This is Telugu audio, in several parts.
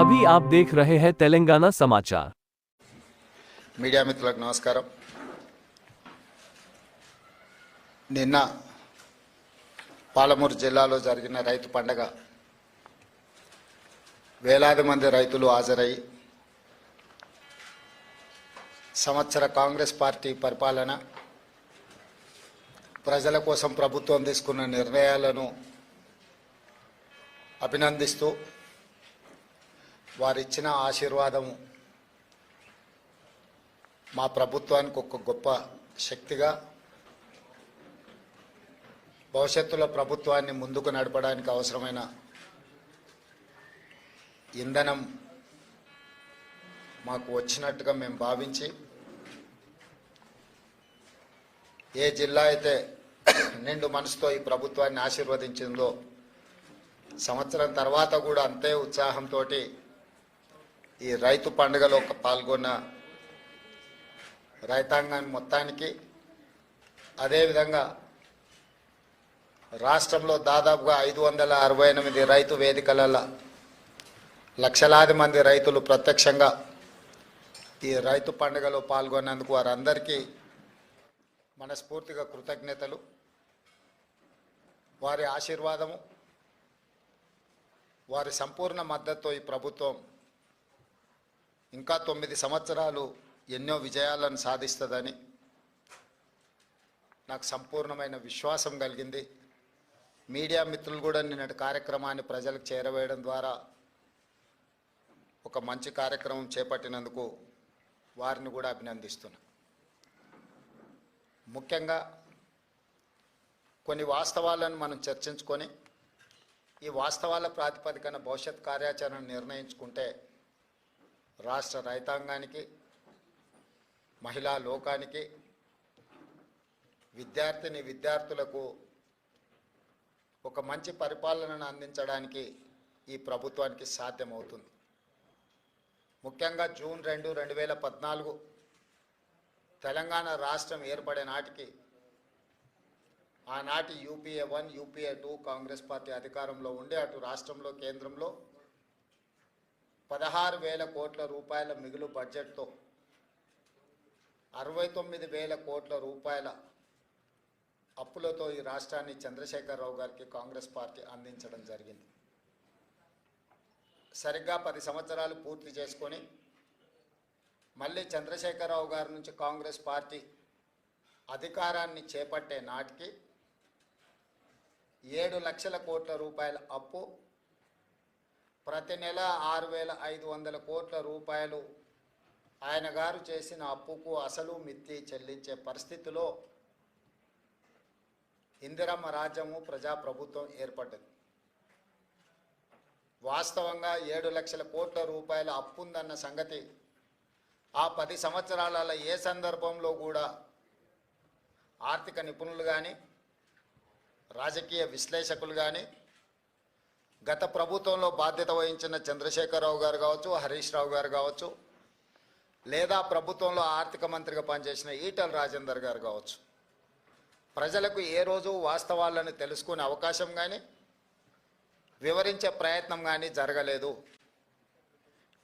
अभी आप देख रहे हैं तेलंगाना समाचार। మీడియా మిత్రులకు నమస్కారం. నిన్న పాలమూరు జిల్లాలో జరిగిన రైతు పండగ వేలాది మంది రైతులు హాజరై సంవత్సర కాంగ్రెస్ పార్టీ పరిపాలన, ప్రజల కోసం ప్రభుత్వం తీసుకున్న నిర్ణయాలను అభినందిస్తూ వారిచ్చిన ఆశీర్వాదము మా ప్రభుత్వానికి ఒక గొప్ప శక్తిగా, భవిష్యత్తులో ప్రభుత్వాన్ని ముందుకు నడపడానికి అవసరమైన ఇంధనం మాకు వచ్చినట్టుగా మేము భావించి, ఏ జిల్లా అయితే నిండు మనసుతో ఈ ప్రభుత్వాన్ని ఆశీర్వదించిందో సంవత్సరం తర్వాత కూడా అంతే ఉత్సాహంతో ఈ రైతు పండుగలో పాల్గొన్న రైతాంగాన్ని మొత్తానికి, అదేవిధంగా రాష్ట్రంలో దాదాపుగా 568 రైతు వేదికలలో లక్షలాది మంది రైతులు ప్రత్యక్షంగా ఈ రైతు పండుగలో పాల్గొన్నందుకు వారందరికీ మనస్ఫూర్తిగా కృతజ్ఞతలు. వారి ఆశీర్వాదము, వారి సంపూర్ణ మద్దతుతో ఈ ప్రభుత్వం ఇంకా 9 సంవత్సరాలు ఎన్నో విజయాలను సాధిస్తుందని నాకు సంపూర్ణమైన విశ్వాసం కలిగింది. మీడియా మిత్రులు కూడా నిన్నటి కార్యక్రమాన్ని ప్రజలకు చేరవేయడం ద్వారా ఒక మంచి కార్యక్రమం చేపట్టినందుకు వారిని కూడా అభినందిస్తున్నా. ముఖ్యంగా కొన్ని వాస్తవాలను మనం చర్చించుకొని ఈ వాస్తవాల ప్రాతిపదికన భవిష్యత్ కార్యాచరణ నిర్ణయించుకుంటే రాష్ట్ర రైతాంగానికి, మహిళా లోకానికి, విద్యార్థులకు ఒక మంచి పరిపాలనను అందించడానికి ఈ ప్రభుత్వానికి సాధ్యమవుతుంది. ముఖ్యంగా జూన్ 2, 2014 తెలంగాణ రాష్ట్రం ఏర్పడే నాటికి ఆనాటి యూపీఏ 1, యూపీఏ 2 కాంగ్రెస్ పార్టీ అధికారంలో ఉండే అటు రాష్ట్రంలో, కేంద్రంలో 16,000 కోట్ల రూపాయల మిగులు బడ్జెట్తో 69,000 కోట్ల రూపాయల అప్పులతో ఈ రాష్ట్రాన్ని చంద్రశేఖరరావు గారికి కాంగ్రెస్ పార్టీ అందించడం జరిగింది. సరిగ్గా 10 సంవత్సరాలు పూర్తి చేసుకొని మళ్ళీ చంద్రశేఖరరావు గారి నుంచి కాంగ్రెస్ పార్టీ అధికారాన్ని చేపట్టే నాటికి 7 లక్షల కోట్ల రూపాయల అప్పు, ప్రతి నెల 6,500 కోట్ల రూపాయలు ఆయన గారు చేసిన అప్పుకు అసలు మిత్తి చెల్లించే పరిస్థితిలో ఇందిరమ్మ రాజ్యము, ప్రజాప్రభుత్వం ఏర్పడ్డది. వాస్తవంగా 7 లక్షల కోట్ల రూపాయల అప్పు ఉందన్న సంగతి ఆ 10 సంవత్సరాల ఏ సందర్భంలో కూడా ఆర్థిక నిపుణులు కానీ, రాజకీయ విశ్లేషకులు కానీ, గత ప్రభుత్వంలో బాధ్యత వహించిన చంద్రశేఖరరావు గారు కావచ్చు, హరీష్ రావు గారు కావచ్చు, లేదా ప్రభుత్వంలో ఆర్థిక మంత్రిగా పనిచేసిన ఈటల రాజేందర్ గారు కావచ్చు, ప్రజలకు ఏ రోజు వాస్తవాలను తెలుసుకునే అవకాశం కానీ, వివరించే ప్రయత్నం కానీ జరగలేదు.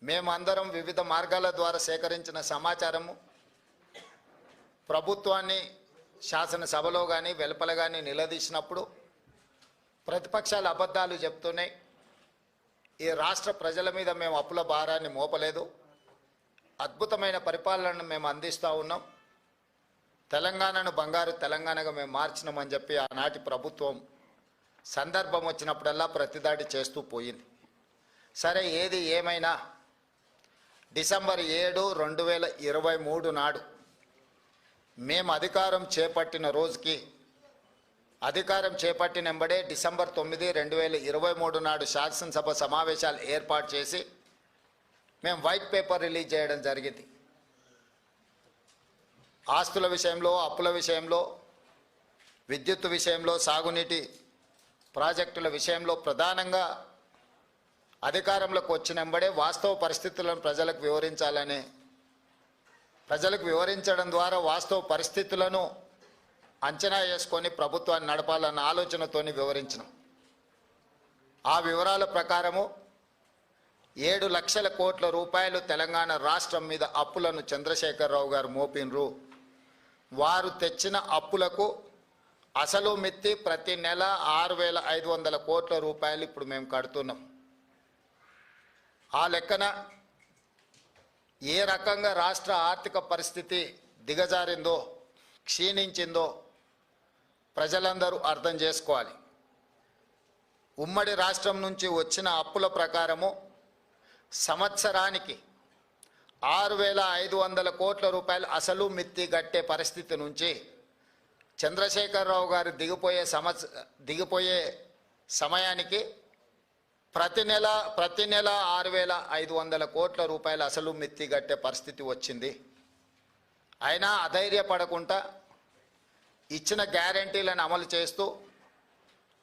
మేమందరం వివిధ మార్గాల ద్వారా సేకరించిన సమాచారము ప్రభుత్వాన్ని శాసనసభలో కానీ, వెలుపల కానీ నిలదీసినప్పుడు ప్రతిపక్షాలు అబద్ధాలు చెప్తున్నాయి. ఈ రాష్ట్ర ప్రజల మీద మేము అప్పుల భారాన్ని మోపలేదు, అద్భుతమైన పరిపాలనను మేము అందిస్తూ ఉన్నాం, తెలంగాణను బంగారు తెలంగాణగా మేము మార్చినామని చెప్పి ఆనాటి ప్రభుత్వం సందర్భం వచ్చినప్పుడల్లా ప్రతిదాడి చేస్తూ పోయింది. సరే, ఏది ఏమైనా డిసెంబర్ 7, 2023 నాడు మేము అధికారం చేపట్టిన రోజుకి, అధికారం చేపట్టిన వెంబడే డిసెంబర్ 9, 2023 నాడు శాసనసభ సమావేశాలు ఏర్పాటు చేసి మేము వైట్ పేపర్ రిలీజ్ చేయడం జరిగింది. ఆస్తుల విషయంలో, అప్పుల విషయంలో, విద్యుత్ విషయంలో, సాగునీటి ప్రాజెక్టుల విషయంలో ప్రధానంగా అధికారంలోకి వచ్చిన వెంబడే వాస్తవ పరిస్థితులను ప్రజలకు వివరించడం ద్వారా వాస్తవ పరిస్థితులను అంచనా వేసుకొని ప్రభుత్వాన్ని నడపాలన్న ఆలోచనతోని వివరించినాం. ఆ వివరాల ప్రకారము 7,00,00,000 తెలంగాణ రాష్ట్రం మీద అప్పులను చంద్రశేఖరరావు గారు మోపినరు. వారు తెచ్చిన అప్పులకు అసలు మిత్తి ప్రతి నెల 6,500 కోట్ల రూపాయలు ఇప్పుడు మేము కడుతున్నాం. ఆ లెక్కన ఏ రకంగా రాష్ట్ర ఆర్థిక పరిస్థితి దిగజారిందో, క్షీణించిందో ప్రజలందరూ అర్థం చేసుకోవాలి. ఉమ్మడి రాష్ట్రం నుంచి వచ్చిన అప్పుల ప్రకారము సంవత్సరానికి 6,500 కోట్ల రూపాయలు అసలు మిత్తి గట్టే పరిస్థితి నుంచి చంద్రశేఖరరావు గారు దిగిపోయే సమయానికి ప్రతి నెల 6,500 కోట్ల రూపాయలు అసలు మిత్తి గట్టే పరిస్థితి వచ్చింది. అయినా అధైర్యపడకుండా ఇచ్చిన గ్యారంటీలను అమలు చేస్తూ,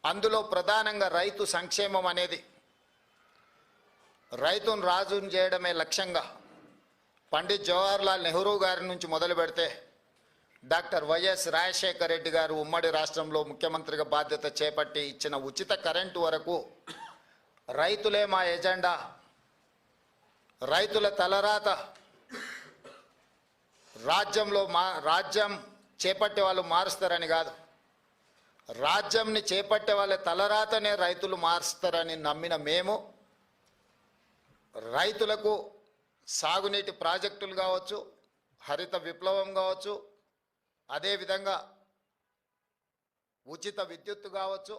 అందులో ప్రధానంగా రైతు సంక్షేమం అనేది, రైతును రాజును చేయడమే లక్ష్యంగా పండిత్ జవహర్లాల్ నెహ్రూ గారి నుంచి మొదలు పెడితే డాక్టర్ వైఎస్ రాజశేఖర రెడ్డి గారు ఉమ్మడి రాష్ట్రంలో ముఖ్యమంత్రిగా బాధ్యత చేపట్టి ఇచ్చిన ఉచిత కరెంటు వరకు రైతులే మా ఎజెండా, రైతుల తలరాత, రాజ్యం చేపట్టే వాళ్ళు మారుస్తారని కాదు, రాజ్యంని చేపట్టే వాళ్ళ తలరాతనే రైతులు మారుస్తారని నమ్మిన మేము రైతులకు సాగునీటి ప్రాజెక్టులు కావచ్చు, హరిత విప్లవం కావచ్చు, అదేవిధంగా ఉచిత విద్యుత్తు కావచ్చు,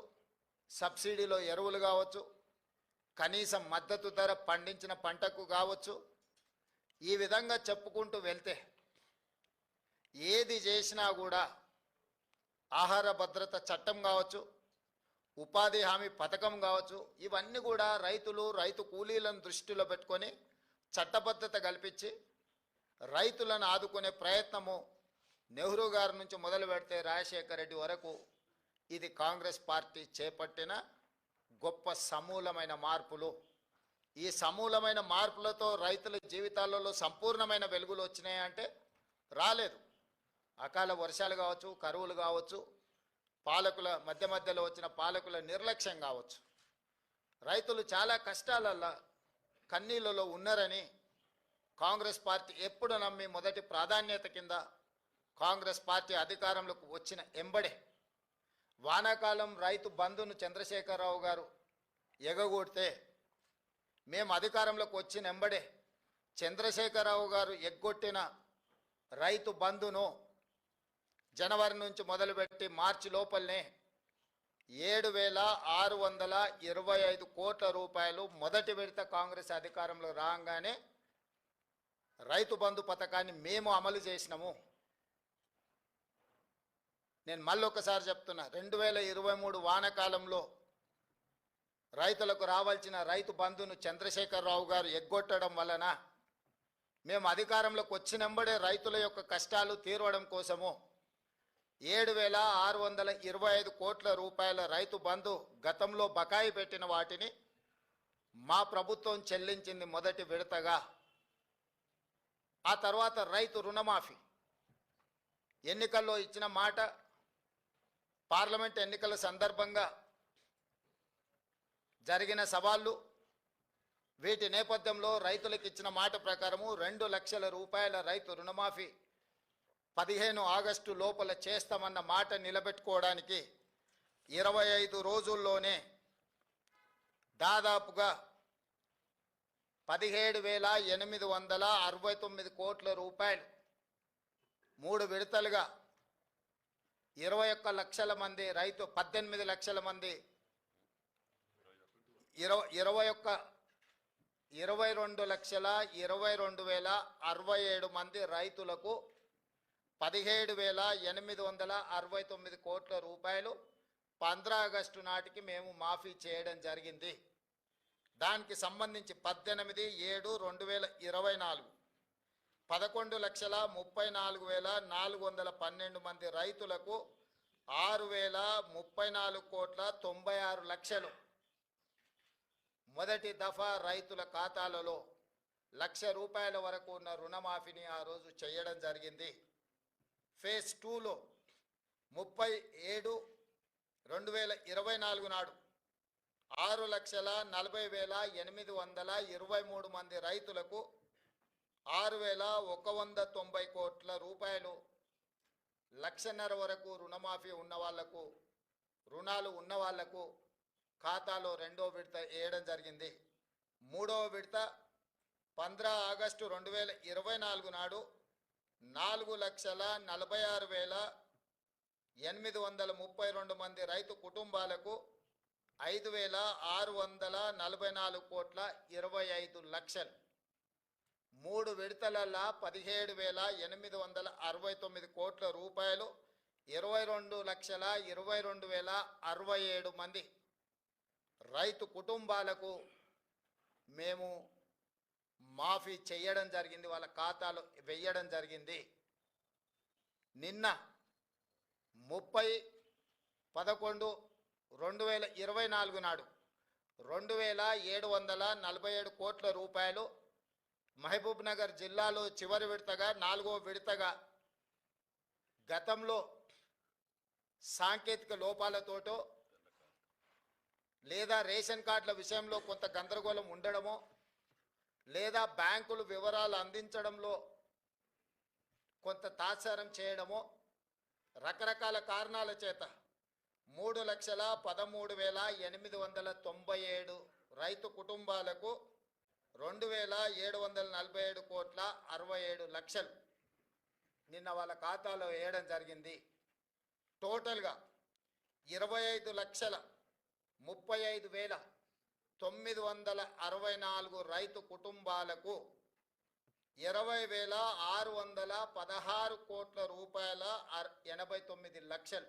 సబ్సిడీలో ఎరువులు కావచ్చు, కనీసం మద్దతు ధర పండించిన పంటకు కావచ్చు, ఈ విధంగా చెప్పుకుంటూ వెళ్తే ఏది చేసినా కూడా ఆహార భద్రత చట్టం కావచ్చు, ఉపాధి హామీ పథకం కావచ్చు, ఇవన్నీ కూడా రైతు కూలీలను దృష్టిలో పెట్టుకొని చట్టబద్ధత కల్పించి రైతులను ఆదుకునే ప్రయత్నము నెహ్రూ గారి నుంచి మొదలు పెడితే రాజశేఖర రెడ్డి వరకు ఇది కాంగ్రెస్ పార్టీ చేపట్టిన గొప్ప సమూలమైన మార్పులు. ఈ సమూలమైన మార్పులతో రైతుల జీవితాలలో సంపూర్ణమైన వెలుగులు వచ్చినాయంటే రాలేదు. అకాల వర్షాలు కావచ్చు, కరువులు కావచ్చు, మధ్యలో వచ్చిన పాలకుల నిర్లక్ష్యం కావచ్చు, రైతులు చాలా కష్టాలల్లో కన్నీళ్ళలో ఉన్నారని కాంగ్రెస్ పార్టీ ఎప్పుడు నమ్మి మొదటి ప్రాధాన్యత కింద కాంగ్రెస్ పార్టీ అధికారంలోకి వచ్చిన ఎంబడే వానాకాలం రైతు బంధును చంద్రశేఖరరావు గారు ఎగగొడితే మేము అధికారంలోకి వచ్చిన ఎంబడే చంద్రశేఖరరావు గారు ఎగ్గొట్టిన రైతు బంధును జనవరి నుంచి మొదలుపెట్టి మార్చి లోపలనే 7,625 కోట్ల రూపాయలు మొదటి విడత కాంగ్రెస్ అధికారంలో రాగానే రైతు బంధు పథకాన్ని మేము అమలు చేసినాము. నేను మళ్ళొకసారి చెప్తున్నా, 2023 వానాకాలంలో రైతులకు రావాల్సిన రైతు బంధును చంద్రశేఖరరావు గారు ఎగ్గొట్టడం వలన మేము అధికారంలోకి వచ్చినంబడే రైతుల యొక్క కష్టాలు తీరవడం కోసము 7,625 కోట్ల రూపాయల రైతు బంధు గతంలో బకాయి పెట్టిన వాటిని మా ప్రభుత్వం చెల్లించింది మొదటి విడతగా. ఆ తర్వాత రైతు రుణమాఫీ, ఎన్నికల్లో ఇచ్చిన మాట, పార్లమెంట్ ఎన్నికల సందర్భంగా జరిగిన సవాళ్ళు, వీటి నేపథ్యంలో రైతులకు ఇచ్చిన మాట ప్రకారము 2 లక్షల రూపాయల రైతు రుణమాఫీ 15 ఆగస్టు లోపల చేస్తామన్న మాట నిలబెట్టుకోవడానికి 25 రోజుల్లోనే దాదాపుగా 17,869 కోట్ల రూపాయలు 3 విడతలుగా 21 లక్షల మంది 18 లక్షల మంది 22,22,067 మంది రైతులకు 17,869 కోట్ల రూపాయలు 15 ఆగస్టు నాటికి మేము మాఫీ చేయడం జరిగింది. దానికి సంబంధించి 18/7/2024 11,34,412 మంది రైతులకు 6,034 కోట్ల 96 లక్షలు మొదటి దఫా రైతుల ఖాతాలలో ₹1,00,000 వరకు ఉన్న రుణమాఫీని ఆ రోజు చేయడం జరిగింది. ఫేజ్ 2లో 30/7/2024 నాడు 6,40,823 మంది రైతులకు 6,190 కోట్ల రూపాయలు, 1,50,000 వరకు రుణమాఫీ ఉన్న వాళ్లకు, రుణాలు ఉన్న వాళ్లకు ఖాతాలో రెండో విడత వేయడం జరిగింది. మూడవ విడత 15 ఆగస్టు 2024 నాడు 4,46,832 మంది రైతు కుటుంబాలకు 5,644 కోట్ల 25 లక్షలు. మూడు విడతలల్లా 17,869 కోట్ల రూపాయలు, 22,22,067 మంది రైతు కుటుంబాలకు మేము మాఫీ చేయడం జరిగింది, వాళ్ళ ఖాతాలో వేయడం జరిగింది. నిన్న 30/11/2024 నాడు 2,747 కోట్ల రూపాయలు మహబూబ్ నగర్ జిల్లాలో చివరి విడతగా, 4వ విడతగా గతంలో సాంకేతిక లోపాలతోటో లేదా రేషన్ కార్డుల విషయంలో కొంత గందరగోళం ఉండడమో లేదా బ్యాంకులు వివరాలు అందించడంలో కొంత తాత్సారం చేయడమో రకరకాల కారణాల చేత 3,13,897 రైతు కుటుంబాలకు 2,747 కోట్ల 67 లక్షలు నిన్న వాళ్ళ ఖాతాలో వేయడం జరిగింది. టోటల్గా 25,35,964 రైతు కుటుంబాలకు 20,616 కోట్ల రూపాయల 89 లక్షలు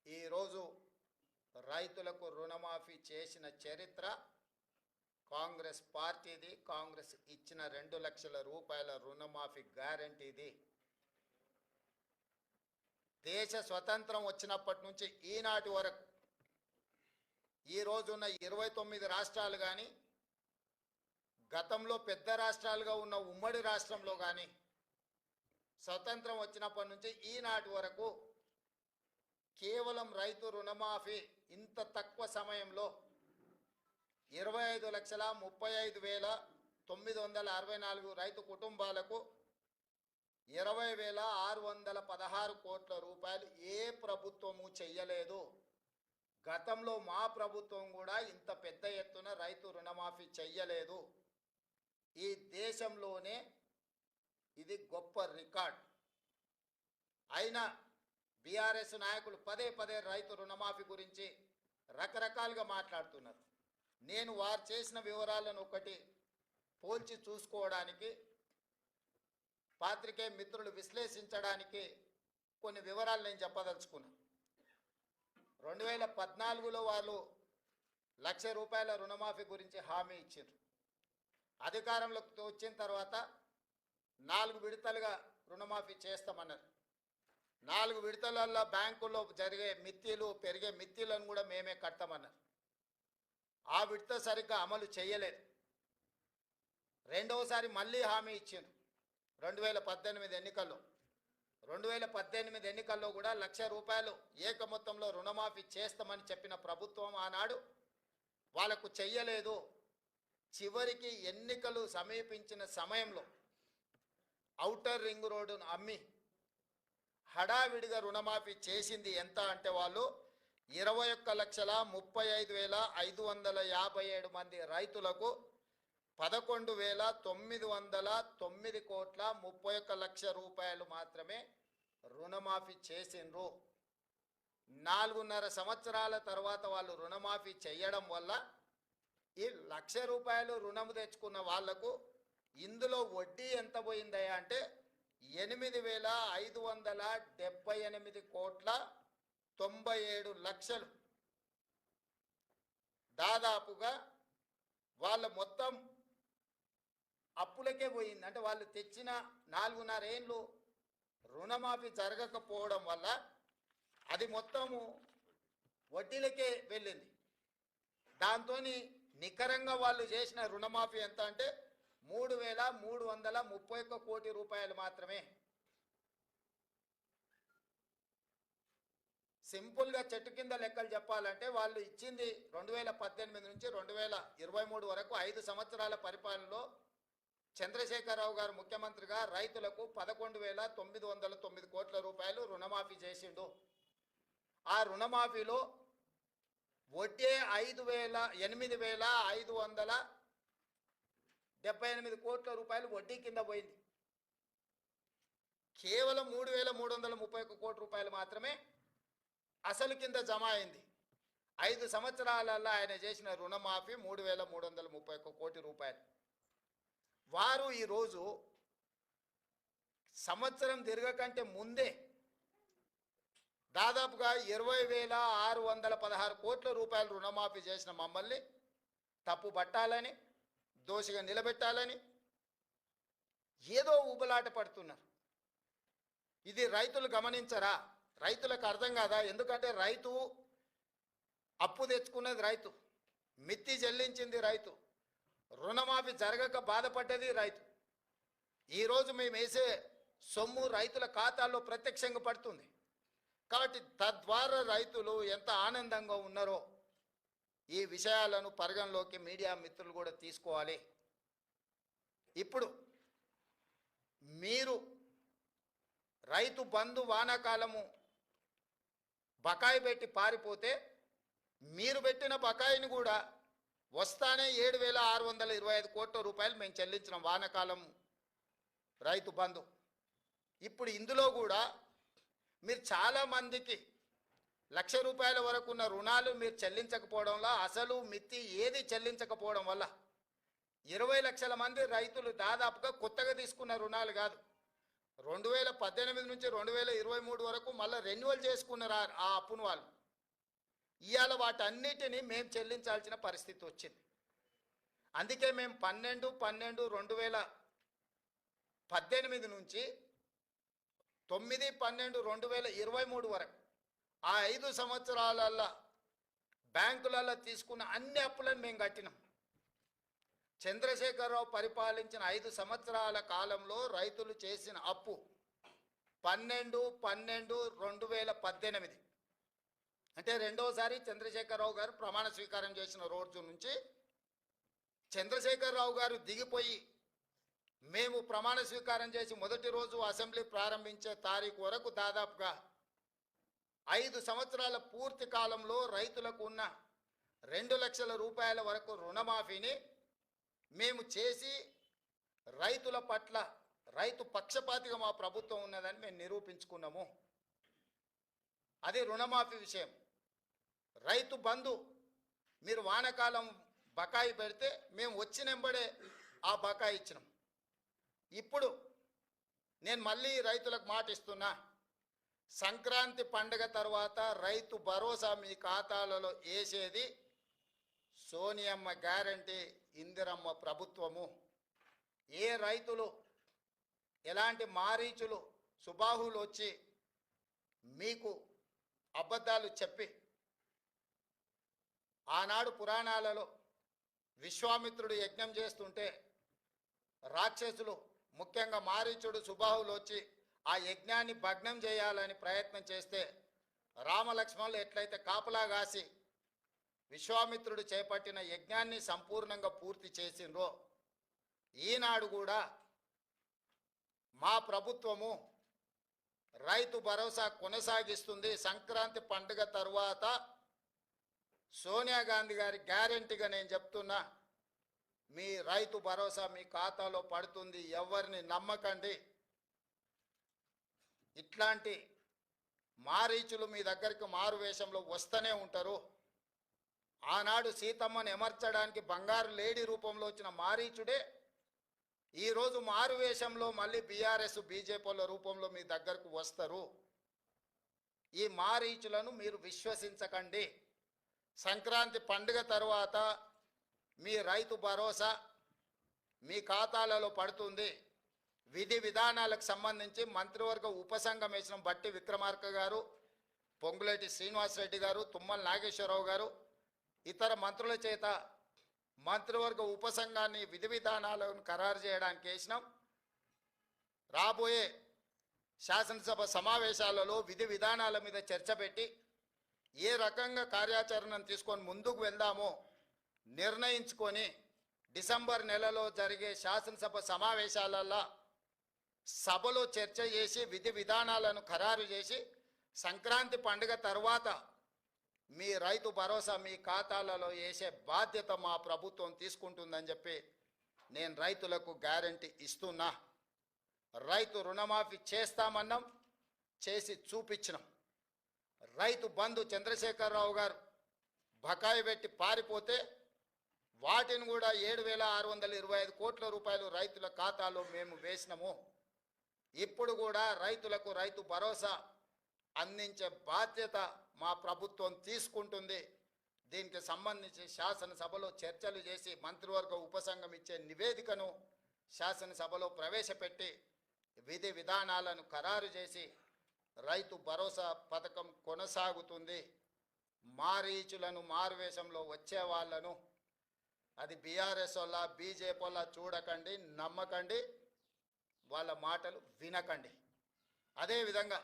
ఈరోజు రైతులకు రుణమాఫీ చేసిన చరిత్ర కాంగ్రెస్ పార్టీది. కాంగ్రెస్ ఇచ్చిన 2 లక్షల రూపాయల రుణమాఫీ గ్యారంటీది. దేశ స్వతంత్రం వచ్చినప్పటి నుంచి ఈనాటి వరకు ఈ రోజున్న 29 రాష్ట్రాలు కానీ, గతంలో పెద్ద రాష్ట్రాలుగా ఉన్న ఉమ్మడి రాష్ట్రంలో కానీ స్వతంత్రం వచ్చినప్పటి నుంచి ఈనాటి వరకు కేవలం రైతు రుణమాఫీ ఇంత తక్కువ సమయంలో 25,35,964 రైతు కుటుంబాలకు 20,616 కోట్ల రూపాయలు ఏ ప్రభుత్వము చెయ్యలేదు. గతంలో మా ప్రభుత్వం కూడా ఇంత పెద్ద ఎత్తున రైతు రుణమాఫీ చెయ్యలేదు. ఈ దేశంలోనే ఇది గొప్ప రికార్డ్. అయినా బీఆర్ఎస్ నాయకులు పదే పదే రైతు రుణమాఫీ గురించి రకరకాలుగా మాట్లాడుతున్నారు. నేను వారు చేసిన వివరాలను ఒకటి పోల్చి చూసుకోవడానికి, పాత్రికేయ మిత్రులు విశ్లేషించడానికి కొన్ని వివరాలు నేను చెప్పదలుచుకున్నాను. 2014లో వాళ్ళు 1,00,000 రూపాయల రుణమాఫీ గురించి హామీ ఇచ్చారు. అధికారంలోకి వచ్చిన తర్వాత 4 విడతలుగా రుణమాఫీ చేస్తామన్నారు. 4 విడతలలో బ్యాంకుల్లో జరిగే మిత్తిలు, పెరిగే మిత్తిలను కూడా మేమే కడతామన్నారు. ఆ విడత సరిగ్గా అమలు చేయలేదు. రెండవసారి మళ్ళీ హామీ ఇచ్చారు 2018 ఎన్నికల్లో. 2018 ఎన్నికల్లో కూడా 1,00,000 రూపాయలు ఏక మొత్తంలో రుణమాఫీ చేస్తామని చెప్పిన ప్రభుత్వం ఆనాడు వాళ్ళకు చెయ్యలేదు. చివరికి ఎన్నికలు సమీపించిన సమయంలో ఔటర్ రింగ్ రోడ్డును అమ్మి హడావిడిగా రుణమాఫీ చేసింది ఎంత అంటే వాళ్ళు 21,35,557 మంది రైతులకు 11,909 కోట్ల 31 లక్షల రూపాయలు మాత్రమే రుణమాఫీ చేసిండ్రు. 4.5 సంవత్సరాల తర్వాత వాళ్ళు రుణమాఫీ చేయడం వల్ల ఈ 1,00,000 రూపాయలు రుణము తెచ్చుకున్న వాళ్లకు ఇందులో వడ్డీ ఎంత పోయిందయ్యా అంటే 8,578 కోట్ల 97 లక్షలు. దాదాపుగా వాళ్ళ మొత్తం అప్పులకే పోయింది. అంటే వాళ్ళు తెచ్చిన 4.5 ఏళ్ళు రుణమాఫీ జరగకపోవడం వల్ల అది మొత్తము వడ్డీలకే వెళ్ళింది. దాంతో నికరంగా వాళ్ళు చేసిన రుణమాఫీ ఎంత అంటే 3,331 కోటి రూపాయలు మాత్రమే. సింపుల్గా చెట్టు కింద లెక్కలు చెప్పాలంటే వాళ్ళు ఇచ్చింది 2018 నుంచి 2023 వరకు 5 సంవత్సరాల పరిపాలనలో చంద్రశేఖరరావు గారు ముఖ్యమంత్రిగా రైతులకు 11,909 కోట్ల రూపాయలు రుణమాఫీ చేసిండు. ఆ రుణమాఫీలో వడ్డీ 8,578 కోట్ల రూపాయలు వడ్డీ కింద పోయింది. కేవలం 3,331 కోట్ల రూపాయలు మాత్రమే అసలు కింద జమ అయింది. 5 సంవత్సరాలలో ఆయన చేసిన రుణమాఫీ 3,331 కోటి రూపాయలు. వారు ఈరోజు సంవత్సరం తిరగకంటే ముందే దాదాపుగా 20,616 కోట్ల రూపాయలు రుణమాఫీ చేసిన మమ్మల్ని తప్పు పట్టాలని, దోషిగా నిలబెట్టాలని ఏదో ఊబలాట పడుతున్నారు. ఇది రైతులు గమనించరా? రైతులకు అర్థం కాదా? ఎందుకంటే రైతు అప్పు తెచ్చుకున్నది, రైతు మిత్తి చెల్లించింది, రైతు రుణమాఫీ జరగక బాధపడ్డది రైతు. ఈరోజు మేము వేసే సొమ్ము రైతుల ఖాతాల్లో ప్రత్యక్షంగా పడుతుంది. కాబట్టి తద్వారా రైతులు ఎంత ఆనందంగా ఉన్నారో ఈ విషయాలను పరిగణలోకి మీడియా మిత్రులు కూడా తీసుకోవాలి. ఇప్పుడు మీరు రైతు బంధు వానాకాలము బకాయి పెట్టి పారిపోతే మీరు పెట్టిన బకాయిని కూడా వస్తానే 7,625 కోట్ల రూపాయలు మేము చెల్లించిన వానాకాలం రైతు బంధు. ఇప్పుడు ఇందులో కూడా మీరు చాలామందికి ₹1,00,000 వరకు ఉన్న రుణాలు మీరు చెల్లించకపోవడంలో, అసలు మిత్తి ఏది చెల్లించకపోవడం వల్ల 20 లక్షల మంది రైతులు దాదాపుగా కొత్తగా తీసుకున్న రుణాలు కాదు, 2018 నుంచి 2023 వరకు మళ్ళీ రెన్యువల్ చేసుకున్నారు ఆ అప్పును వాళ్ళు. ఇవాళ వాటన్నిటినీ మేము చెల్లించాల్సిన పరిస్థితి వచ్చింది. అందుకే మేము 12/12/2018 నుంచి 9/12/2023 వరకు ఆ 5 సంవత్సరాలలో బ్యాంకులలో తీసుకున్న అన్ని అప్పులను మేము కట్టినాం. చంద్రశేఖరరావు పరిపాలించిన 5 సంవత్సరాల కాలంలో రైతులు చేసిన అప్పు 12/12/2018 అంటే రెండోసారి చంద్రశేఖరరావు గారు ప్రమాణ స్వీకారం చేసిన రోజు నుంచి చంద్రశేఖరరావు గారు దిగిపోయి మేము ప్రమాణ స్వీకారం చేసి మొదటి రోజు అసెంబ్లీ ప్రారంభించే తారీఖు వరకు దాదాపుగా 5 సంవత్సరాల పూర్తి కాలంలో రైతులకు ఉన్న 2 లక్షల రూపాయల వరకు రుణమాఫీని మేము చేసి రైతుల పట్ల రైతు పక్షపాతిగా మా ప్రభుత్వం ఉన్నదని మేము నిరూపించుకున్నాము. అది రుణమాఫీ విషయం. రైతు బంధు మీరు వానాకాలం బకాయి పెడితే మేము వచ్చినెంబడే ఆ బకాయి ఇచ్చినాం. ఇప్పుడు నేను మళ్ళీ రైతులకు మాట ఇస్తున్నా, సంక్రాంతి పండుగ తర్వాత రైతు భరోసా మీ ఖాతాలలో వేసేది సోనియమ్మ గ్యారంటీ, ఇందిరమ్మ ప్రభుత్వము. ఏ రైతులు ఎలాంటి మారీచులు సుబాహులు వచ్చి మీకు అబద్ధాలు చెప్పి ఆనాడు పురాణాలలో విశ్వామిత్రుడు యజ్ఞం చేస్తుంటే రాక్షసులు ముఖ్యంగా మారీచుడు సుబాహులు వచ్చి ఆ యజ్ఞాన్ని భగ్నం చేయాలని ప్రయత్నం చేస్తే రామలక్ష్మణులు ఎట్లయితే కాపలా కాసి విశ్వామిత్రుడు చేపట్టిన యజ్ఞాన్ని సంపూర్ణంగా పూర్తి చేసిండ్రో ఈనాడు కూడా మా ప్రభుత్వము రైతు భరోసా కొనసాగిస్తుంది. సంక్రాంతి పండుగ తరువాత సోనియా గాంధీ గారి గ్యారెంటీగా నేను చెప్తున్నా, మీ రైతు భరోసా మీ ఖాతాలో పడుతుంది. ఎవరిని నమ్మకండి. ఇట్లాంటి మారీచులు మీ దగ్గరికి మారు వేషంలో వస్తూనే ఉంటారు. ఆనాడు సీతమ్మను ఎమర్చడానికి బంగారు లేడీ రూపంలో వచ్చిన మారీచుడే ఈరోజు మారు వేషంలో మళ్ళీ బీఆర్ఎస్ బీజేపీల రూపంలో మీ దగ్గరకు వస్తారు. ఈ మారీచులను మీరు విశ్వసించకండి. సంక్రాంతి పండుగ తరువాత మీ రైతు భరోసా మీ ఖాతాలలో పడుతుంది. విధి విధానాలకు సంబంధించి మంత్రివర్గ ఉపసంఘం వేసిన బట్టి విక్రమార్క గారు, పొంగులేటి శ్రీనివాసరెడ్డి గారు, తుమ్మల నాగేశ్వరరావు గారు, ఇతర మంత్రుల చేత మంత్రివర్గ ఉపసంఘాన్ని విధి విధానాలను ఖరారు చేయడానికి వేసినాం. రాబోయే శాసనసభ సమావేశాలలో విధి విధానాల మీద చర్చ పెట్టి ఏ రకంగా కార్యాచరణను తీసుకొని ముందుకు వెళ్దామో నిర్ణయించుకొని డిసెంబర్ నెలలో జరిగే శాసనసభ సమావేశాలలో సభలో చర్చ చేసి విధి విధానాలను ఖరారు చేసి సంక్రాంతి పండుగ తర్వాత మీ రైతు భరోసా మీ ఖాతాలలో వేసే బాధ్యత మా ప్రభుత్వం తీసుకుంటుందని చెప్పి నేను రైతులకు గ్యారంటీ ఇస్తున్నా. రైతు రుణమాఫీ చేస్తామన్నాం, చేసి చూపించినాం. రైతు బంధు చంద్రశేఖరరావు గారు బకాయి పెట్టి పారిపోతే వాటిని కూడా 7,625 కోట్ల రూపాయలు రైతుల ఖాతాలో మేము వేసినాము. ఇప్పుడు కూడా రైతులకు రైతు భరోసా అందించే బాధ్యత మా ప్రభుత్వం తీసుకుంటుంది. దీనికి సంబంధించి శాసనసభలో చర్చలు చేసి మంత్రివర్గ ఉపసంఘం ఇచ్చే నివేదికను శాసనసభలో ప్రవేశపెట్టి విధి విధానాలను ఖరారు చేసి రైతు భరోసా పథకం కొనసాగుతుంది. మారీచులను మారువేషంలో వచ్చే వాళ్ళను, అది బీఆర్ఎస్ వల్ల బీజేపీ వల్ల చూడకండి, నమ్మకండి, వాళ్ళ మాటలు వినకండి. అదేవిధంగా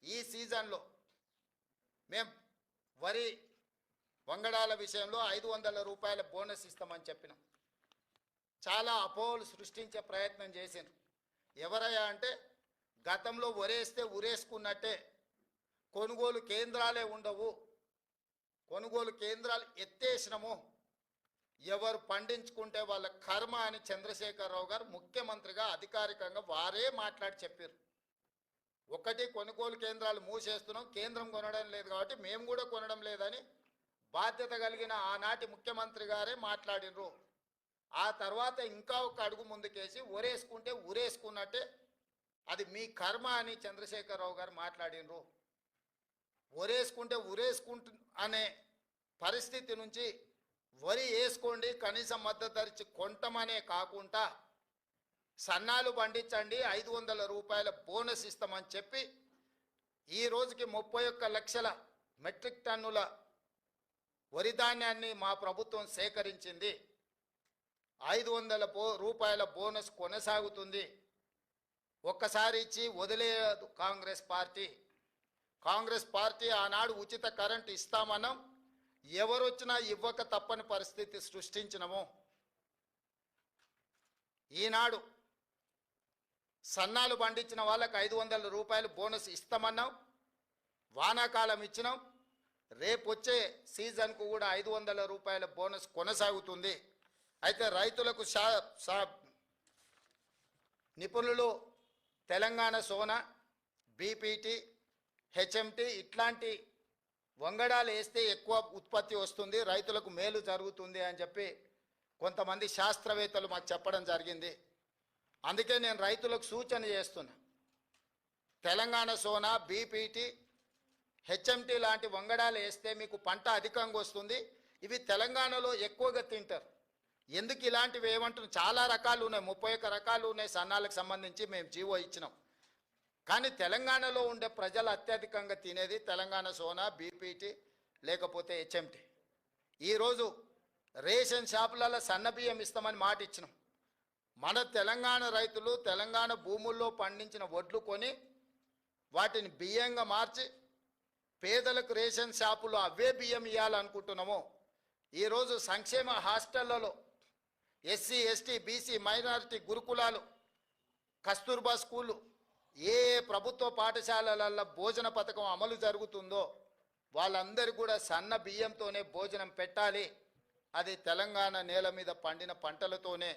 ఈ సీజన్లో మేము వరి వంగడాల విషయంలో 500 రూపాయల బోనస్ ఇస్తామని చెప్పినాం. చాలా అపోహలు సృష్టించే ప్రయత్నం చేసిండ్రు. ఎవరయ్యా అంటే గతంలో వరేస్తే ఉరేసుకున్నట్టే కొనుగోలు కేంద్రాలే ఉండవు, కొనుగోలు కేంద్రాలు ఎత్తేసినాము, ఎవరు పండించుకుంటే వాళ్ళ కర్మ అని చంద్రశేఖరరావు గారు ముఖ్యమంత్రిగా అధికారికంగా వారే మాట్లాడి చెప్పారు. ఒకటి కొనుగోలు కేంద్రాలు మూసేస్తున్నాం, కేంద్రం కొనడం లేదు కాబట్టి మేము కూడా కొనడం లేదని బాధ్యత కలిగిన ఆనాటి ముఖ్యమంత్రి గారే మాట్లాడినరు. ఆ తర్వాత ఇంకా ఒక అడుగు ముందుకేసి ఊరేసుకుంటే ఊరేసుకున్నట్టే అది మీ కర్మ అని చంద్రశేఖరరావు గారు మాట్లాడినరు. ఊరేసుకుంటే ఊరేసుకుంటు అనే పరిస్థితి నుంచి వరి వేసుకోండి, కనీసం మద్దతు ధర ఇచ్చి కొంటమనే కాకుండా సన్నాలు పండించండి, 500 రూపాయల బోనస్ ఇస్తామని చెప్పి ఈ రోజుకి 31 లక్షల మెట్రిక్ టన్నుల వరి ధాన్యాన్ని మా ప్రభుత్వం సేకరించింది. 500 రూపాయల బోనస్ కొనసాగుతుంది. ఒక్కసారి ఇచ్చి వదిలేయదు కాంగ్రెస్ పార్టీ. కాంగ్రెస్ పార్టీ ఆనాడు ఉచిత కరెంటు ఇస్తామన్నాం, ఎవరొచ్చినా ఇవ్వక తప్పని పరిస్థితి సృష్టించినము. ఈనాడు సన్నాలు పండించిన వాళ్ళకి 500 రూపాయలు బోనస్ ఇస్తామన్నాం, వానాకాలం ఇచ్చినాం. రేపు వచ్చే సీజన్కు కూడా 500 రూపాయల బోనస్ కొనసాగుతుంది. అయితే రైతులకు నిపుణులు తెలంగాణ సోనా, బీపీటీ, హెచ్ఎంటీ ఇట్లాంటి వంగడాలు వేస్తే ఎక్కువ ఉత్పత్తి వస్తుంది, రైతులకు మేలు జరుగుతుంది అని చెప్పి కొంతమంది శాస్త్రవేత్తలు మాకు చెప్పడం జరిగింది. అందుకే నేను రైతులకు సూచన చేస్తున్నా, తెలంగాణ సోనా, బీపీటీ, హెచ్ఎంటీ లాంటి వంగడాలు వేస్తే మీకు పంట అధికంగా వస్తుంది. ఇవి తెలంగాణలో ఎక్కువగా తింటారు. ఎందుకు ఇలాంటివి ఏమంటున్నారు, చాలా రకాలు ఉన్నాయి, 31 రకాలు ఉన్నాయి సన్నాలకు సంబంధించి మేము జీవో ఇచ్చినాం. కానీ తెలంగాణలో ఉండే ప్రజలు అత్యధికంగా తినేది తెలంగాణ సోనా, బీపీటీ లేకపోతే హెచ్ఎంటీ. ఈరోజు రేషన్ షాపులలో సన్న బియ్యం ఇస్తామని మాట ఇచ్చినాం. మన తెలంగాణ రైతులు తెలంగాణ భూముల్లో పండించిన వడ్లు కొని వాటిని బియ్యంగా మార్చి పేదలకు రేషన్ షాపులో అవే బియ్యం ఇవ్వాలనుకుంటున్నాము. ఈరోజు సంక్షేమ హాస్టళ్లలో ఎస్సీ, ఎస్టీ, బీసీ, మైనారిటీ గురుకులాలు, కస్తూర్బా స్కూళ్ళు, ఏ ప్రభుత్వ పాఠశాలలలో భోజన పథకం అమలు జరుగుతుందో వాళ్ళందరూ కూడా సన్న బియ్యంతోనే భోజనం పెట్టాలి. అది తెలంగాణ నేల మీద పండిన పంటలతోనే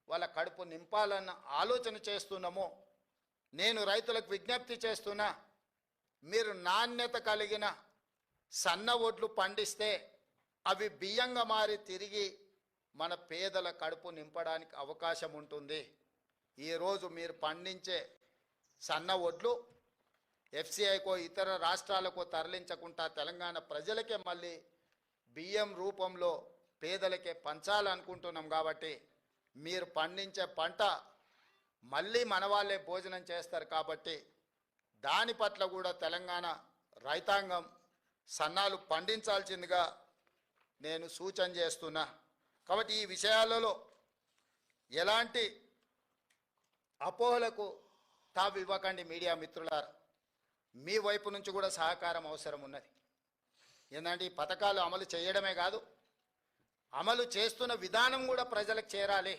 వాళ్ళ కడుపు నింపాలన్న ఆలోచన చేస్తున్నాము. నేను రైతులకు విజ్ఞప్తి చేస్తున్నా, మీరు నాణ్యత కలిగిన సన్న వడ్లు పండిస్తే అవి బియ్యంగా మారి తిరిగి మన పేదల కడుపు నింపడానికి అవకాశం ఉంటుంది. ఈరోజు మీరు పండించే సన్న వడ్లు ఎఫ్సిఐకో ఇతర రాష్ట్రాలకో తరలించకుండా తెలంగాణ ప్రజలకే మళ్ళీ బియ్యం రూపంలో పేదలకే పంచాలనుకుంటున్నాం. కాబట్టి మీరు పండించే పంట మళ్ళీ మన వాళ్ళే భోజనం చేస్తారు. కాబట్టి దాని పట్ల కూడా తెలంగాణ రైతాంగం సన్నాలు పండించాల్సిందిగా నేను సూచన చేస్తున్నా. కాబట్టి ఈ విషయాలలో ఎలాంటి అపోహలకు తావు ఇవ్వకండి మీడియా మిత్రులారా. మీ వైపు నుంచి కూడా సహకారం అవసరం ఉన్నది. ఏంటంటే ఈ పథకాలు అమలు చేయడమే కాదు, అమలు చేస్తున్న విధానం కూడా ప్రజలకు చేరాలి.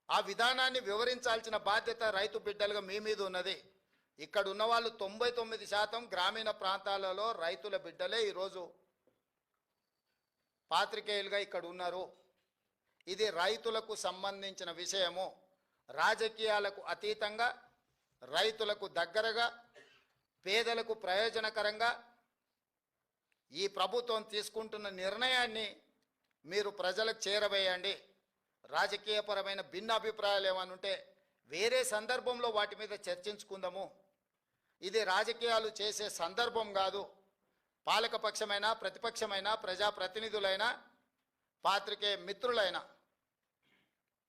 ఆ విధానాన్ని వివరించాల్సిన బాధ్యత రైతు బిడ్డలుగా మీ మీద ఉన్నది. ఇక్కడ ఉన్న వాళ్ళు 99% గ్రామీణ ప్రాంతాలలో రైతుల బిడ్డలే ఈరోజు పాత్రికేయులుగా ఇక్కడ ఉన్నారు. ఇది రైతులకు సంబంధించిన విషయము. రాజకీయాలకు అతీతంగా రైతులకు దగ్గరగా పేదలకు ప్రయోజనకరంగా ఈ ప్రభుత్వం తీసుకుంటున్న నిర్ణయాన్ని మీరు ప్రజలకు చేరవేయండి. రాజకీయపరమైన భిన్న అభిప్రాయాలు ఏమైనా ఉంటే వేరే సందర్భంలో వాటి మీద చర్చించుకుందాము. ఇది రాజకీయాలు చేసే సందర్భం కాదు. పాలకపక్షమైనా ప్రతిపక్షమైనా ప్రజాప్రతినిధులైనా పాత్రికేయ మిత్రులైనా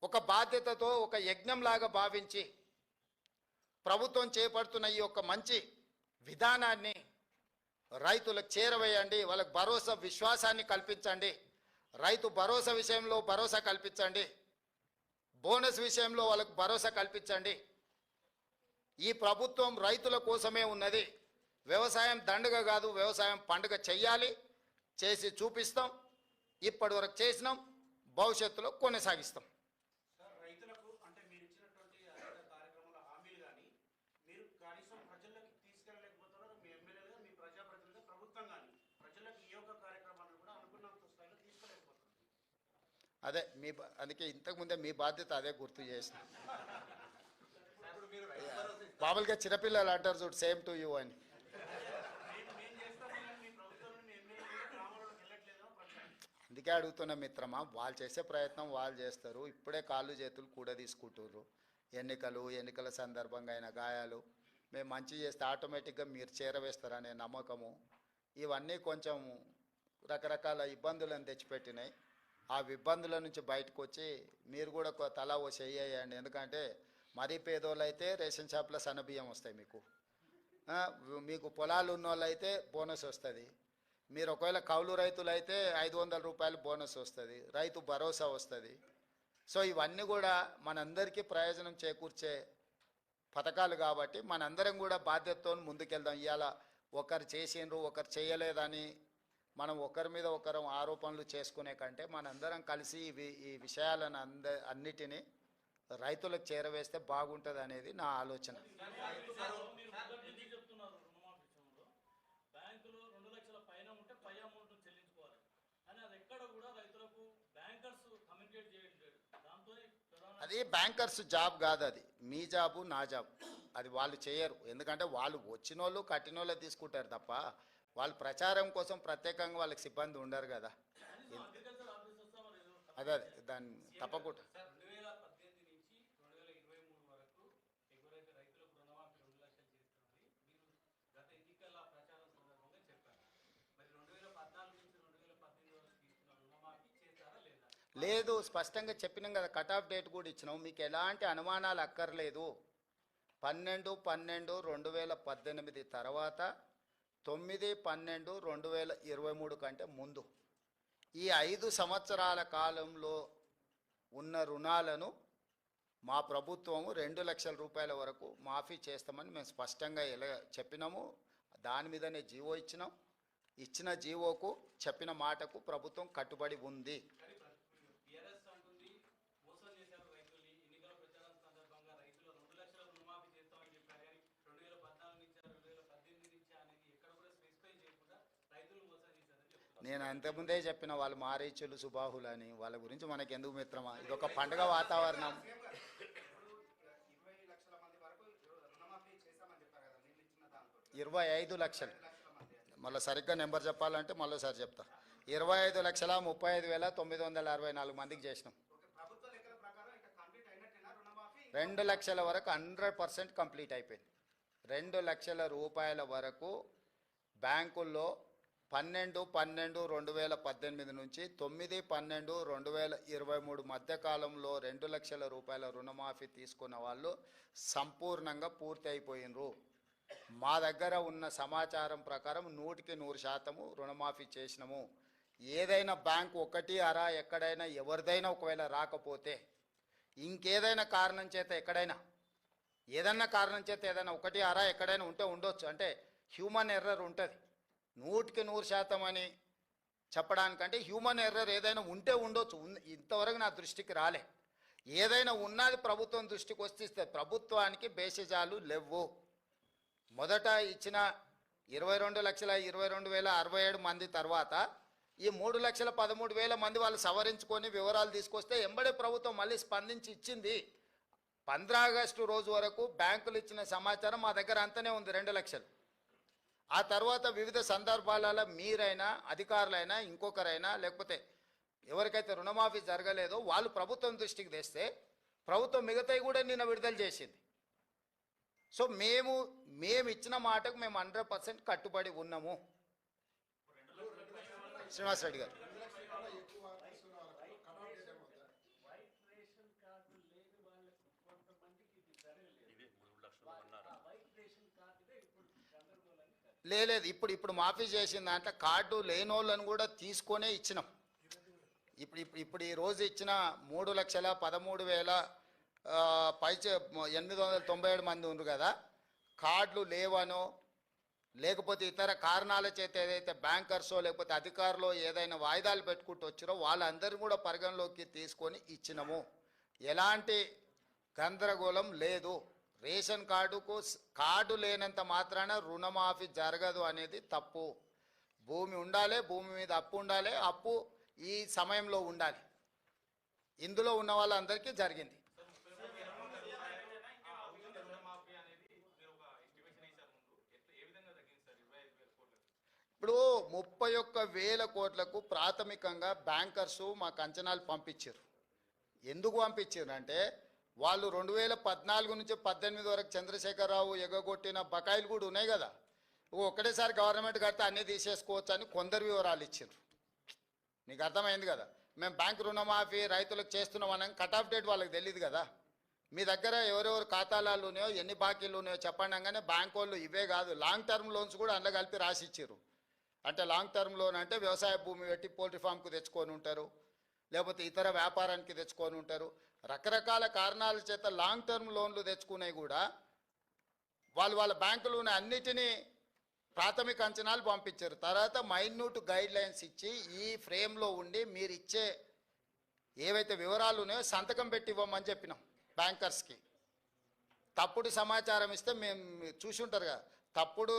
ఒక బాధ్యతతో ఒక యజ్ఞంలాగా భావించి ప్రభుత్వం చేపడుతున్న ఈ యొక్క మంచి విధానాన్ని రైతులకు చేరవేయండి. వాళ్ళకు భరోసా విశ్వాసాన్ని కల్పించండి. రైతు భరోసా విషయంలో భరోసా కల్పించండి. బోనస్ విషయంలో వాళ్ళకు భరోసా కల్పించండి. ఈ ప్రభుత్వం రైతుల కోసమే ఉన్నది. వ్యవసాయం దండగ కాదు, వ్యవసాయం పండుగ చెయ్యాలి. చేసి చూపిస్తాం. ఇప్పటి వరకు చేసినాం, భవిష్యత్తులో కొనసాగిస్తాం. రైతులకు అంటే మీరు ఇచ్చినటువంటి కార్యక్రమాల హామీలు కానీ మీరు కనీసం ప్రజల్లోకి తీసుకెళ్ళలేకపోతున్నారు. మీ ఎమ్మెల్యేలుగా మీ ప్రజాప్రతినిధిగా ప్రభుత్వం కానీ ప్రజలకు ఈ యొక్క కార్యక్రమాలను కూడా అనుకున్నంత స్థాయిలో తీసుకోలేకపోతుంది. అదే అందుకే ఇంతకుముందే మీ బాధ్యత అదే గుర్తు చేసిన. మామూలుగా చిన్నపిల్లలు అంటారు చూడు, సేమ్ టు యూ అని. అందుకే అడుగుతున్న మిత్రమా, వాళ్ళు చేసే ప్రయత్నం వాళ్ళు చేస్తారు. ఇప్పుడే కాళ్ళు చేతులు కూడా తీసుకుంటుర్రు. ఎన్నికల సందర్భంగా అయిన గాయాలు మేము మంచి చేస్తే ఆటోమేటిక్గా మీరు చేరవేస్తారనే నమ్మకము, ఇవన్నీ కొంచెం రకరకాల ఇబ్బందులను తెచ్చిపెట్టినాయి. ఆ ఇబ్బందుల నుంచి బయటకు వచ్చి మీరు కూడా తలా ఓ చెయ్యండి. ఎందుకంటే మరీ పేదోళ్ళు అయితే రేషన్ షాప్లో సన్నబియ్యం వస్తాయి. మీకు పొలాలు ఉన్న వాళ్ళు అయితే బోనస్ వస్తుంది. మీరు ఒకవేళ కౌలు రైతులు అయితే 500 రూపాయలు బోనస్ వస్తుంది. రైతు భరోసా వస్తుంది. సో ఇవన్నీ కూడా మనందరికీ ప్రయోజనం చేకూర్చే పథకాలు కాబట్టి మనందరం కూడా బాధ్యతతో ముందుకెళ్దాం. ఇవాళ ఒకరు చేసిండ్రు ఒకరు చేయలేదని మనం ఒకరి మీద ఒకరు ఆరోపణలు చేసుకునే కంటే మనందరం కలిసి ఈ విషయాలను అన్నిటినీ రైతులకు చేరవేస్తే బాగుంటుంది అనేది నా ఆలోచన. అది బ్యాంకర్స్ జాబ్ కాదు, అది మీ జాబు నా జాబ్. అది వాళ్ళు చేయరు. ఎందుకంటే వాళ్ళు వచ్చిన వాళ్ళు కట్టిన వాళ్ళే తీసుకుంటారు తప్ప వాళ్ళు ప్రచారం కోసం ప్రత్యేకంగా వాళ్ళకి సిబ్బంది ఉండరు కదా. అదే దాన్ని తప్పకుండా లేదు, స్పష్టంగా చెప్పినాం కదా. కట్ ఆఫ్ డేట్ కూడా ఇచ్చినాం. మీకు ఎలాంటి అనుమానాలు అక్కర్లేదు. 12/12/2018 తర్వాత 9/12/2023 కంటే ముందు ఈ 5 సంవత్సరాల కాలంలో ఉన్న రుణాలను మా ప్రభుత్వము 2 లక్షల రూపాయల వరకు మాఫీ చేస్తామని మేము స్పష్టంగా చెప్పినాము. దాని మీదనే జీవో ఇచ్చినాం. ఇచ్చిన జీవోకు చెప్పిన మాటకు ప్రభుత్వం కట్టుబడి ఉంది. నేను అంతకుముందే చెప్పిన వాళ్ళు మారీచులు సుబాహులు అని. వాళ్ళ గురించి మనకి ఎందుకు మిత్రమా? ఇది ఒక పండుగ వాతావరణం. 25 లక్షలు. మళ్ళీ సరిగ్గా నెంబర్ చెప్పాలంటే మళ్ళీసారి చెప్తా. 25,35,964 మందికి చేసినాం. 2 లక్షల వరకు 100% కంప్లీట్ అయిపోయింది. 2 లక్షల రూపాయల వరకు బ్యాంకుల్లో 12/12/2018 నుంచి 9/12/2023 మధ్యకాలంలో 2 లక్షల రూపాయల రుణమాఫీ తీసుకున్న వాళ్ళు సంపూర్ణంగా పూర్తి అయిపోయినరు. మా దగ్గర ఉన్న సమాచారం ప్రకారం 100% రుణమాఫీ చేసినాము. ఏదైనా బ్యాంకు ఒకటి అరా ఎక్కడైనా ఎవరిదైనా ఒకవేళ రాకపోతే ఇంకేదైనా కారణం చేత ఎక్కడైనా ఏదైనా కారణం చేత ఏదైనా ఒకటి అరా ఎక్కడైనా ఉంటే ఉండొచ్చు. అంటే హ్యూమన్ ఎర్రర్ ఉంటుంది. 100% అని చెప్పడానికంటే హ్యూమన్ ఎర్రర్ ఏదైనా ఉంటే ఉండొచ్చు. ఇంతవరకు నా దృష్టికి రాలే. ఏదైనా ఉన్నది ప్రభుత్వం దృష్టికి వస్తే ప్రభుత్వానికి బేసిజాలు లేవు. మొదట ఇచ్చిన 22,22,067 మంది తర్వాత ఈ 3,13,000 మంది వాళ్ళు సవరించుకొని వివరాలు తీసుకొస్తే ఎంబడే ప్రభుత్వం మళ్ళీ స్పందించి ఇచ్చింది. 15 ఆగస్టు రోజు వరకు బ్యాంకులు ఇచ్చిన సమాచారం మా దగ్గర అంతనే ఉంది, 2 లక్షలు. ఆ తర్వాత వివిధ సందర్భాలలో మీరైనా అధికారులైనా ఇంకొకరైనా లేకపోతే ఎవరికైతే రుణమాఫీ జరగలేదో వాళ్ళు ప్రభుత్వం దృష్టికి తెస్తే ప్రభుత్వం మిగతాయి కూడా నిన్న విడుదల చేసింది. సో మేము ఇచ్చిన మాటకు మేము 100% కట్టుబడి ఉన్నాము. శ్రీనివాస్ రెడ్డి గారు, లేదు ఇప్పుడు మాఫీ చేసిన దాంట్లో కార్డు లేని వాళ్ళని కూడా తీసుకొనే ఇచ్చినాం. ఇప్పుడు ఈ రోజు ఇచ్చిన 3,13,897 మంది ఉన్నారు కదా, కార్డులు లేవనో లేకపోతే ఇతర కారణాల చేత ఏదైతే బ్యాంకర్సో లేకపోతే అధికారులు ఏదైనా వాయిదాలు పెట్టుకుంటూ వచ్చారో వాళ్ళందరినీ కూడా పరిగణలోకి తీసుకొని ఇచ్చినాము. ఎలాంటి గందరగోళం లేదు. రేషన్ కార్డు లేనంత మాత్రాన రుణమాఫీ జరగదు అనేది తప్పు. భూమి ఉండాలి, భూమి మీద అప్పు ఉండాలి, అప్పు ఈ సమయంలో ఉండాలి. ఇందులో ఉన్న వాళ్ళందరికీ జరిగింది. ఇప్పుడు 31,000 కోట్లకు ప్రాథమికంగా బ్యాంకర్సు మాకు అంచనాలు పంపించారు. ఎందుకు పంపించారు అంటే వాళ్ళు 2014 నుంచి 18 వరకు చంద్రశేఖరరావు ఎగగొట్టిన బకాయిలు కూడా ఉన్నాయి కదా, ఒక్కటేసారి గవర్నమెంట్ కడితే అన్నీ తీసేసుకోవచ్చు అని కొందరు వివరాలు ఇచ్చారు. నీకు అర్థమైంది కదా. మేము బ్యాంక్ రుణమాఫీ రైతులకు చేస్తున్నామని కట్ ఆఫ్ డేట్ వాళ్ళకి తెలియదు కదా. మీ దగ్గర ఎవరెవరు ఖాతాలు ఉన్నాయో ఎన్ని బాకీలు ఉన్నాయో చెప్పండి అనగానే బ్యాంక్ వాళ్ళు ఇవే కాదు లాంగ్ టర్మ్ లోన్స్ కూడా అందులో కలిపి రాసి ఇచ్చారు. అంటే లాంగ్ టర్మ్ లోన్ అంటే వ్యవసాయ భూమి పెట్టి పోల్ట్రీ ఫామ్కు తెచ్చుకొని ఉంటారు, లేకపోతే ఇతర వ్యాపారానికి తెచ్చుకొని ఉంటారు. రకరకాల కారణాల చేత లాంగ్ టర్మ్ లోన్లు తెచ్చుకునేవి కూడా వాళ్ళ బ్యాంకులు ఉన్న అన్నిటినీ ప్రాథమిక అంచనాలు పంపించారు. తర్వాత మైన్యూట్ గైడ్ లైన్స్ ఇచ్చి ఈ ఫ్రేమ్లో ఉండి మీరు ఇచ్చే ఏవైతే వివరాలు ఉన్నాయో సంతకం పెట్టి ఇవ్వమని చెప్పినాం బ్యాంకర్స్కి. తప్పుడు సమాచారం ఇస్తే మేము చూసి ఉంటారు కదా, తప్పుడు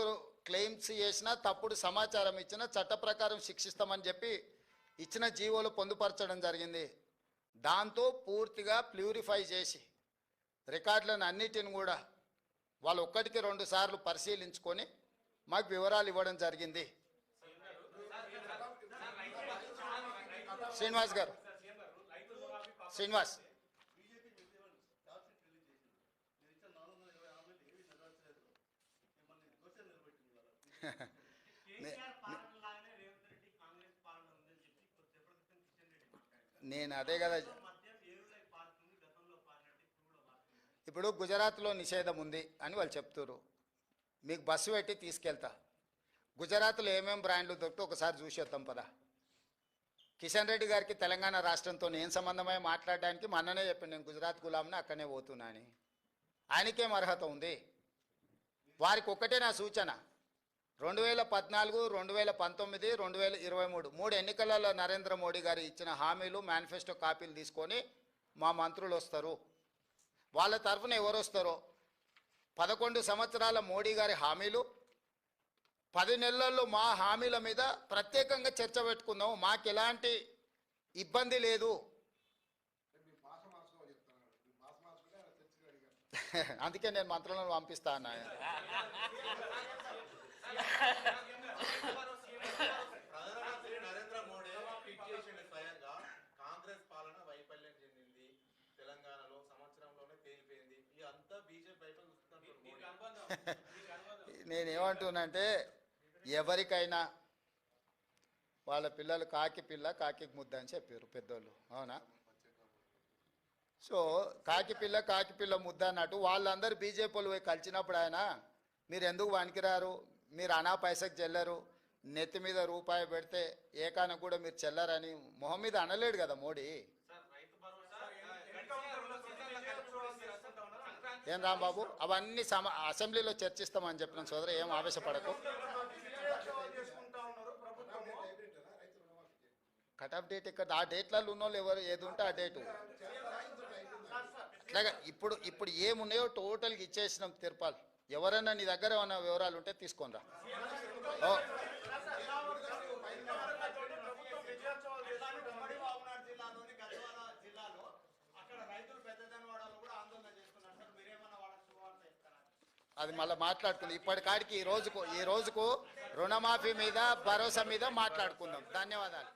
క్లెయిమ్స్ చేసినా తప్పుడు సమాచారం ఇచ్చినా చట్ట ప్రకారం శిక్షిస్తామని చెప్పి ఇచ్చిన జీవోలు పొందుపరచడం జరిగింది. దాంతో పూర్తిగా ప్యూరిఫై చేసి రికార్డులను అన్నిటిని కూడా వాళ్ళు 1-2 సార్లు పరిశీలించుకొని మాకు వివరాలు ఇవ్వడం జరిగింది. శ్రీనివాస్ గారు, శ్రీనివాస్ నేను అదే కదా. ఇప్పుడు గుజరాత్లో నిషేధం ఉంది అని వాళ్ళు చెప్తారు. మీకు బస్సు పెట్టి తీసుకెళ్తా, గుజరాత్లో ఏమేమి బ్రాండ్లు దొరికితే ఒకసారి చూసేద్దాం పదా. కిషన్ రెడ్డి గారికి తెలంగాణ రాష్ట్రంతో ఏం సంబంధమై మాట్లాడడానికి మొన్ననే చెప్పాను, నేను గుజరాత్ గులాంని అక్కడనే పోతున్నా అని. ఆయనకేం అర్హత ఉంది? వారికి ఒక్కటే నా సూచన, 2014, 2019, 2023 3 ఎన్నికలలో నరేంద్ర మోడీ గారు ఇచ్చిన హామీలు మేనిఫెస్టో కాపీలు తీసుకొని మా మంత్రులు వస్తారు. వాళ్ళ తరఫున ఎవరు వస్తారో 11 సంవత్సరాల మోడీ గారి హామీలు, 10 నెలల్లో మా హామీల మీద ప్రత్యేకంగా చర్చ పెట్టుకుందాం. మాకు ఎలాంటి ఇబ్బంది లేదు. అందుకే నేను మంత్రులను పంపిస్తా అన్నా. నరేంద్ర మోడీ స్వయంగా కాంగ్రెస్ పాలన వైఫల్యం చెందింది, తెలంగాణలో సంవత్సరంలోనే తేలిపోయింది, ఇదంతా బీజేపీ వైపు నేనేమంటున్నానంటే ఎవరికైనా వాళ్ళ పిల్లలు కాకి పిల్ల కాకి ముద్ద అని చెప్పారు పెద్దోళ్ళు, అవునా? సో కాకి పిల్ల ముద్ద అన్నట్టు వాళ్ళందరూ బీజేపీ వాళ్ళు పోయి కలిసినప్పుడు ఆయన మీరు ఎందుకు వణికిరారు, మీరు అనా పైసకు చెల్లరు, నెత్తి మీద రూపాయి పెడితే ఏకాన కూడా మీరు చెల్లరని మొహం మీద అనలేడు కదా మోడీ. ఏం రాంబాబు, అవన్నీ అసెంబ్లీలో చర్చిస్తామని చెప్పిన సోదరు, ఏం ఆవేశపడకు. కట్ ఆఫ్ డేట్ ఇక్కడ ఆ డేట్లలో ఉన్న వాళ్ళు ఎవరు ఏది ఉంటే ఆ డేటు ఇట్లాగా ఇప్పుడు ఏమున్నాయో టోటల్గా ఇచ్చేసినాం తిరుపాలు. ఎవరైనా నీ దగ్గర ఏమైనా వివరాలు ఉంటే తీసుకొని రా. ఓ జిల్లాలోని గద్వాల జిల్లాలో అక్కడ రైతులు పెద్దదనవాడలో కూడా ఆందోళన చేస్తున్నారు సార్. మీరేమన్నా వాళ్ళకి శుభవార్త చెప్తారా? అది మళ్ళీ మాట్లాడుకుందాం. ఇప్పటికాడికి ఈ రోజుకు రుణమాఫీ మీద భరోసా మీద మాట్లాడుకుందాం. ధన్యవాదాలు.